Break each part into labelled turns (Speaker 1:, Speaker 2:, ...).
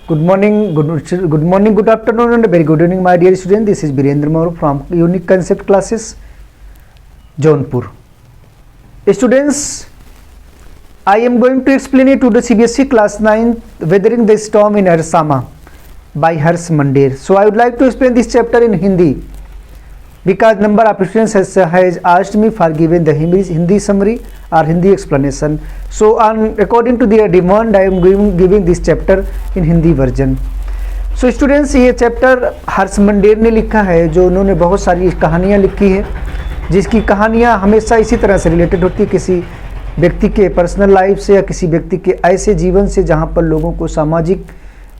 Speaker 1: Good morning, good afternoon, and a very good evening, my dear students. This is Birendra Maur from Unique Concept Classes, Jaunpur. Students, I am going to explain it to the CBSE class 9, Weathering the Storm in Arsama by Harsh Mandir. So I would like to explain this chapter in Hindi because number of students has asked me for giving the Hindi summary or Hindi explanation. So according to their demand, I am giving this chapter in Hindi version. So students, ये chapter हर्ष मंडेर ने लिखा है, जो उन्होंने बहुत सारी कहानियाँ लिखी है, जिसकी कहानियाँ हमेशा इसी तरह से रिलेटेड होती है किसी व्यक्ति के पर्सनल लाइफ से या किसी व्यक्ति के ऐसे जीवन से जहाँ पर लोगों को सामाजिक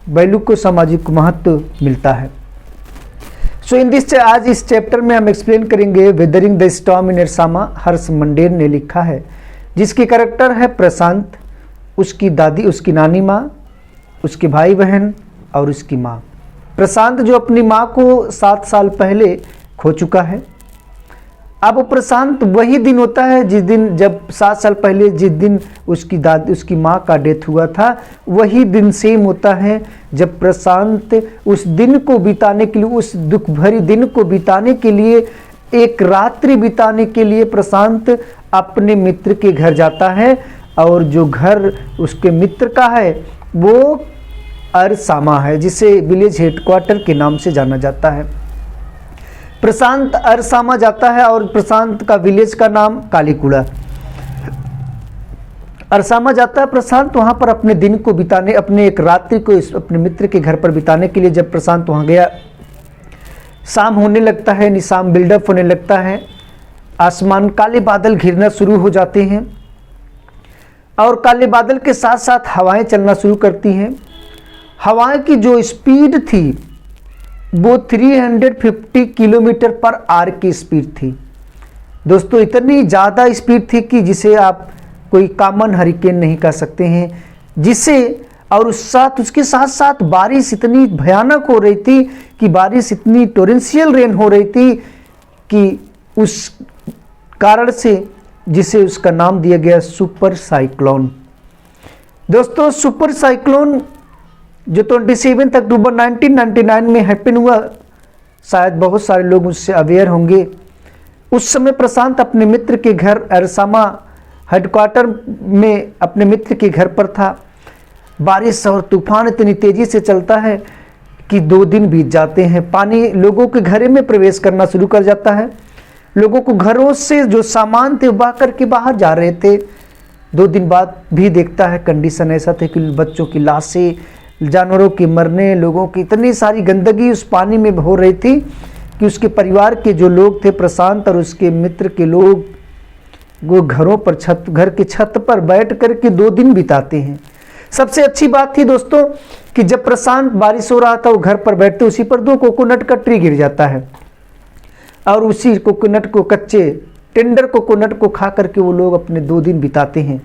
Speaker 1: वैल्यू को सामाजिक महत्व मिलता है. सो आज इस चैप्टर में हम एक्सप्लेन करेंगे वेदरिंग द स्टॉर्म इन अरसामा. हर्ष मंडेर ने लिखा है, जिसकी कैरेक्टर है प्रशांत, उसकी दादी, उसकी नानी माँ, उसके भाई बहन और उसकी माँ. प्रशांत जो अपनी माँ को 7 साल पहले खो चुका है. अब प्रशांत वही दिन होता है जिस दिन, जब 7 साल पहले जिस दिन उसकी माँ का डेथ हुआ था, वही दिन सेम होता है जब प्रशांत उस दिन को बिताने के लिए, उस दुख भरी दिन को बिताने के लिए, एक रात्रि बिताने के लिए प्रशांत अपने मित्र के घर जाता है. और जो घर उसके मित्र का है वो अरसामा है, जिसे विलेज हेडक्वार्टर के नाम से जाना जाता है. प्रशांत अरसामा जाता है और प्रशांत का विलेज का नाम कालीकुड़ा. अरसामा जाता है प्रशांत वहाँ पर अपने दिन को बिताने, अपने एक रात्रि को अपने मित्र के घर पर बिताने के लिए. जब प्रशांत वहाँ गया, शाम होने लगता है, निशाम बिल्डअप होने लगता है, आसमान काले बादल घिरना शुरू हो जाते हैं और काले बादल के साथ साथ हवाएं चलना शुरू करती हैं. हवाएं की जो स्पीड थी वो 350 किलोमीटर पर आवर की स्पीड थी. दोस्तों, इतनी ज़्यादा स्पीड थी कि जिसे आप कोई कॉमन हरिकेन नहीं कह सकते हैं. जिसे और उसके साथ साथ बारिश इतनी भयानक हो रही थी कि बारिश इतनी टोरेंशियल रेन हो रही थी कि उस कारण से जिसे उसका नाम दिया गया सुपर साइक्लोन. दोस्तों, सुपर साइक्लोन जो 27 अक्टूबर 1999 में हैपन हुआ, शायद बहुत सारे लोग उससे अवेयर होंगे. उस समय प्रशांत अपने मित्र के घर अरसामा हेडक्वार्टर में अपने मित्र के घर पर था. बारिश और तूफान इतनी तेज़ी से चलता है कि 2 दिन बीत जाते हैं. पानी लोगों के घरों में प्रवेश करना शुरू कर जाता है. लोगों को घरों से जो सामान थे बहा करके बाहर जा रहे थे. 2 दिन बाद भी देखता है कंडीशन ऐसा थे कि बच्चों की लाशें, जानवरों के मरने, लोगों की इतनी सारी गंदगी उस पानी में हो रही थी कि उसके परिवार के जो लोग थे, प्रशांत और उसके मित्र के लोग, वो घरों पर घर की छत पर बैठ कर के 2 दिन बिताते हैं. सबसे अच्छी बात थी दोस्तों कि जब प्रशांत, बारिश हो रहा था, वो घर पर बैठते, उसी पर 2 कोकोनट का ट्री गिर जाता है और उसी कोकोनट को, कच्चे टेंडर कोकोनट को खा करके वो लोग अपने 2 दिन बिताते हैं.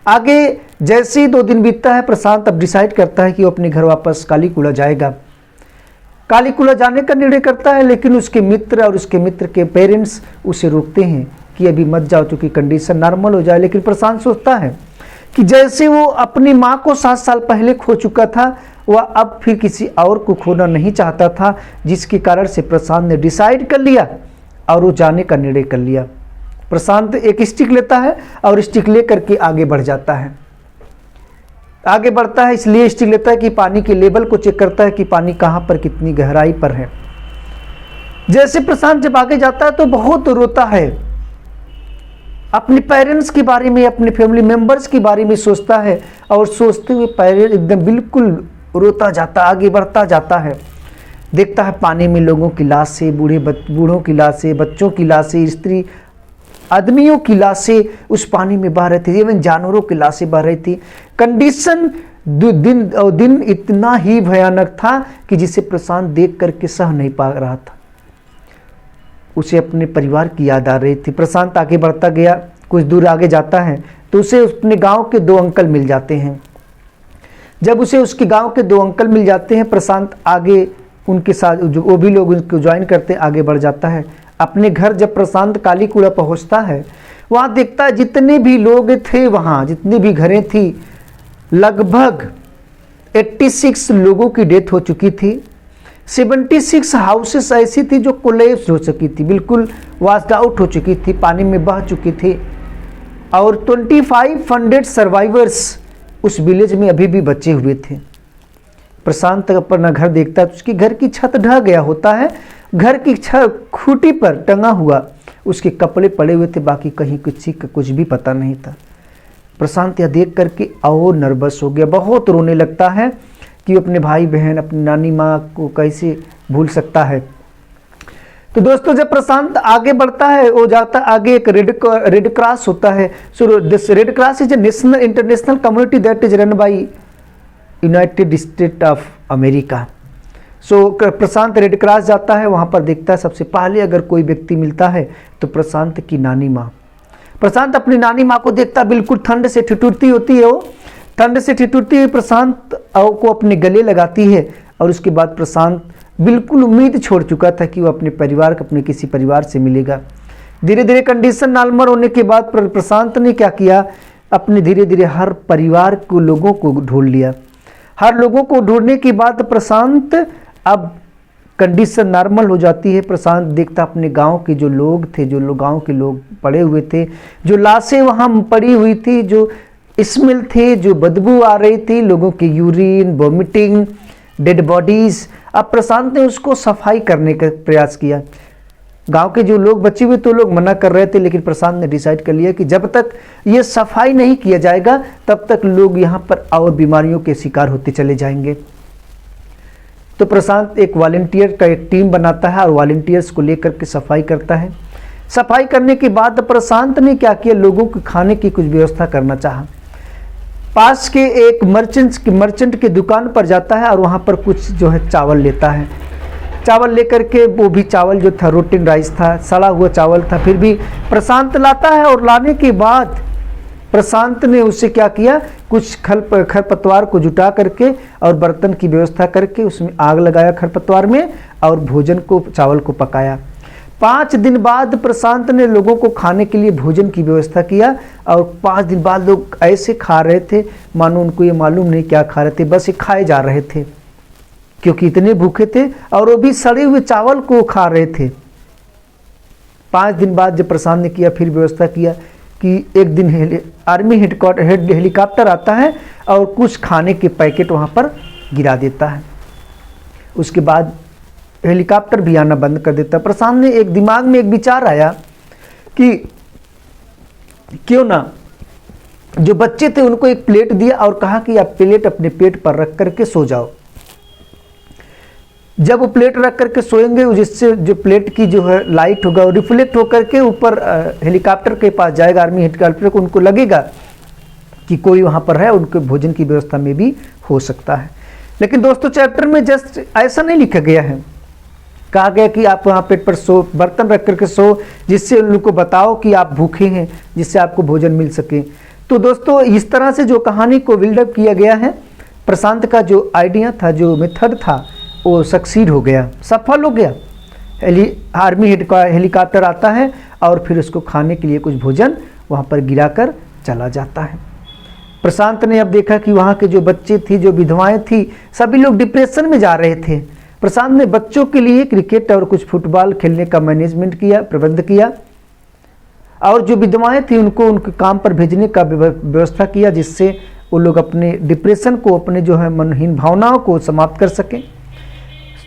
Speaker 1: आगे जैसे ही 2 दिन बीतता है, प्रशांत अब डिसाइड करता है कि वो अपने घर वापस कालीकुड़ा जाएगा. कालीकुड़ा जाने का निर्णय करता है, लेकिन उसके मित्र और उसके मित्र के पेरेंट्स उसे रोकते हैं कि अभी मत जाओ, क्योंकि कंडीशन नॉर्मल हो जाए. लेकिन प्रशांत सोचता है कि जैसे वो अपनी माँ को 7 साल पहले खो चुका था, वह अब फिर किसी और को खोना नहीं चाहता था, जिसके कारण से प्रशांत ने डिसाइड कर लिया और वो जाने का निर्णय कर लिया. प्रशांत एक स्टिक लेता है और स्टिक लेकर के आगे बढ़ जाता है. आगे बढ़ता है इसलिए स्टिक लेता है कि पानी के लेवल को चेक करता है कि पानी कहाँ पर कितनी गहराई पर है. जैसे प्रशांत जब आगे जाता है तो बहुत रोता है, अपने पेरेंट्स के बारे में, अपने फैमिली मेंबर्स के बारे में सोचता है और सोचते हुए पेरेंट्स एकदम बिल्कुल रोता जाता, आगे बढ़ता जाता है. देखता है पानी में लोगों की लाशें, बूढ़ों की लाशें, बच्चों की लाशें, स्त्री आदमियों की लाशें उस पानी में बह रही थी, इवन जानवरों की लाशें बह रही थी. कंडीशन दिन इतना ही भयानक था कि जिसे प्रशांत देख करके सह नहीं पा रहा था. उसे अपने परिवार की याद आ रही थी. प्रशांत आगे बढ़ता गया, कुछ दूर आगे जाता है तो उसे अपने गांव के 2 अंकल मिल जाते हैं. जब उसे उसके गांव के 2 अंकल मिल जाते हैं, प्रशांत आगे उनके साथ, जो वो भी लोग उनको ज्वाइन करते, आगे बढ़ जाता है. अपने घर जब प्रशांत कालीकुड़ा पहुंचता है, वहाँ देखता है जितने भी लोग थे, वहाँ जितनी भी घरें थी, लगभग 86 लोगों की डेथ हो चुकी थी। 76 हाउसेस ऐसी थी जो कोलैप्स हो चुकी थी, बिल्कुल वॉश्ड आउट हो चुकी थी, पानी में बह चुकी थी। और 2500 सर्वाइवर्स उस विलेज में अभी भी बचे हुए थे। प्रशांत अपना घर देखता है तो उसकी घर की छत ढह गया होता है, घर की छत खूंटी पर टंगा हुआ उसके कपड़े पड़े हुए थे, बाकी कहीं किसी का कुछ भी पता नहीं था। प्रशांत यह देख करके और नर्वस हो गया, बहुत रोने लगता है कि अपने भाई बहन अपनी नानी माँ को कैसे भूल सकता है। तो दोस्तों जब प्रशांत आगे बढ़ता है वो जाता आगे, एक रेड क्रॉस होता है। So this red cross is a national international community that is run by United state of America. So Prashant red cross जाता है, वहाँ पर देखता है सबसे पहले अगर कोई व्यक्ति मिलता है तो प्रशांत की नानी माँ। प्रशांत अपनी नानी माँ को देखता, बिल्कुल ठंड से ठिठुरती होती है, वो ठंड से ठिठुरती हुई प्रशांत को अपने गले लगाती है। और उसके बाद प्रशांत बिल्कुल उम्मीद छोड़ चुका था कि वो अपने परिवार अपने किसी परिवार से मिलेगा। धीरे धीरे कंडीशन नॉर्मल होने के बाद प्रशांत ने क्या किया, अपने धीरे धीरे हर परिवार को लोगों को ढूंढ लिया। हर लोगों को ढूंढने के बाद प्रशांत अब कंडीशन नॉर्मल हो जाती है। प्रशांत देखता अपने गांव के जो लोग थे, जो गांव के लोग पड़े हुए थे, जो लाशें वहाँ पड़ी हुई थी, जो स्मेल थे, जो बदबू आ रही थी, लोगों की यूरिन, वॉमिटिंग, डेड बॉडीज। अब प्रशांत ने उसको सफाई करने का प्रयास किया। गांव के जो लोग बचे हुए तो लोग मना कर रहे थे, लेकिन प्रशांत ने डिसाइड कर लिया कि जब तक ये सफाई नहीं किया जाएगा तब तक लोग यहाँ पर और बीमारियों के शिकार होते चले जाएंगे। तो प्रशांत एक वॉलंटियर का एक टीम बनाता है और वॉलंटियर्स को लेकर के सफाई करता है। सफाई करने के बाद प्रशांत ने क्या किया, लोगों के खाने की कुछ व्यवस्था करना चाहा। पास के एक मर्चेंट की दुकान पर जाता है और वहाँ पर कुछ जो है चावल लेता है। चावल लेकर के, वो भी चावल जो था रोटीन राइस था, सड़ा हुआ चावल था, फिर भी प्रशांत लाता है। और लाने के बाद प्रशांत ने उससे क्या किया, कुछ खरपतवार को जुटा करके और बर्तन की व्यवस्था करके उसमें आग लगाया खरपतवार में और भोजन को, चावल को पकाया। 5 दिन बाद प्रशांत ने लोगों को खाने के लिए भोजन की व्यवस्था किया और 5 दिन बाद लोग ऐसे खा रहे थे मानो उनको ये मालूम नहीं क्या खा रहे थे, बस ये खाए जा रहे थे क्योंकि इतने भूखे थे और वो भी सड़े हुए चावल को खा रहे थे। 5 दिन बाद जब प्रशांत ने किया, फिर व्यवस्था किया कि एक दिन आर्मी हेलीकॉप्टर आता है और कुछ खाने के पैकेट वहाँ पर गिरा देता है। उसके बाद हेलीकॉप्टर भी आना बंद कर देता। प्रशांत ने एक दिमाग में एक विचार आया कि क्यों ना जो बच्चे थे उनको एक प्लेट दिया और कहा कि आप प्लेट अपने पेट पर रख करके सो जाओ। जब वो प्लेट रख करके सोएंगे, जिससे जो प्लेट की जो है लाइट होगा वो रिफ्लेक्ट होकर के ऊपर हेलीकॉप्टर के पास जाएगा, आर्मी हेलीकॉप्टर को, उनको लगेगा कि कोई वहाँ पर है, उनके भोजन की व्यवस्था में भी हो सकता है। लेकिन दोस्तों चैप्टर में जस्ट ऐसा नहीं लिखा गया है, कहा गया कि आप वहाँ पेट पर सो, बर्तन रख करके सो, जिससे उन लोग को बताओ कि आप भूखे हैं, जिससे आपको भोजन मिल सके। तो दोस्तों इस तरह से जो कहानी को बिल्डअप किया गया है, प्रशांत का जो आइडिया था, जो मेथड था, वो सक्सीड हो गया, सफल हो गया। आर्मी हेलीकॉप्टर आता है और फिर उसको खाने के लिए कुछ भोजन वहाँ पर गिराकर चला जाता है। प्रशांत ने अब देखा कि वहाँ के जो बच्चे थी, जो विधवाएं थी, सभी लोग डिप्रेशन में जा रहे थे। प्रशांत ने बच्चों के लिए क्रिकेट और कुछ फुटबॉल खेलने का मैनेजमेंट किया, प्रबंध किया और जो विधवाएं थी उनको उनके काम पर भेजने का व्यवस्था किया, जिससे वो लोग अपने डिप्रेशन को, अपने जो है मनहीन भावनाओं को समाप्त कर सकें।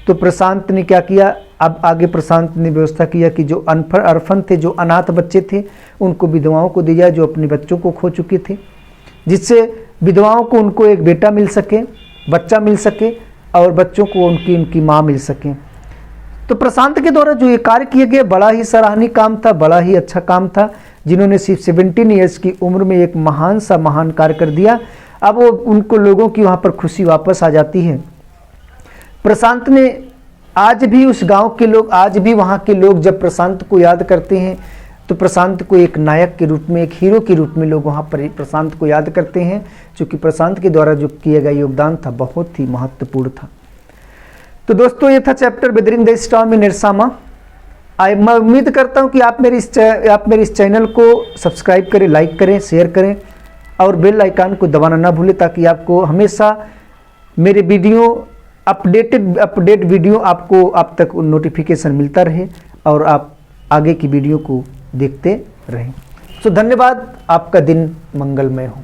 Speaker 1: तो प्रशांत ने क्या किया, अब आगे प्रशांत ने व्यवस्था किया कि जो अनफन थे, जो अनाथ बच्चे थे, उनको विधवाओं को दिया जो अपने बच्चों को खो चुके थे, जिससे विधवाओं को उनको एक बेटा मिल सके, बच्चा मिल सके और बच्चों को उनकी माँ मिल सके। तो प्रशांत के द्वारा जो ये कार्य किया गया बड़ा ही सराहनीय काम था, बड़ा ही अच्छा काम था, जिन्होंने सिर्फ 17 ईयर्स की उम्र में एक महान कार्य कर दिया। अब वो उनको लोगों की वहाँ पर खुशी वापस आ जाती है। प्रशांत ने आज भी उस गांव के लोग, आज भी वहाँ के लोग जब प्रशांत को याद करते हैं तो प्रशांत को एक नायक के रूप में, एक हीरो के रूप में लोग वहाँ पर प्रशांत को याद करते हैं, क्योंकि प्रशांत के द्वारा जो किया गया योगदान था बहुत ही महत्वपूर्ण था। तो दोस्तों ये था chapter weathering the storm in Ersama. मैं उम्मीद करता हूँ कि आप मेरे इस चैनल को सब्सक्राइब करें, लाइक करें, शेयर करें और बेल आइकन को दबाना ना भूलें, ताकि आपको हमेशा मेरे वीडियो अपडेट वीडियो आपको आप तक नोटिफिकेशन मिलता रहे और आप आगे की वीडियो को देखते रहें। तो धन्यवाद, आपका दिन मंगलमय हो।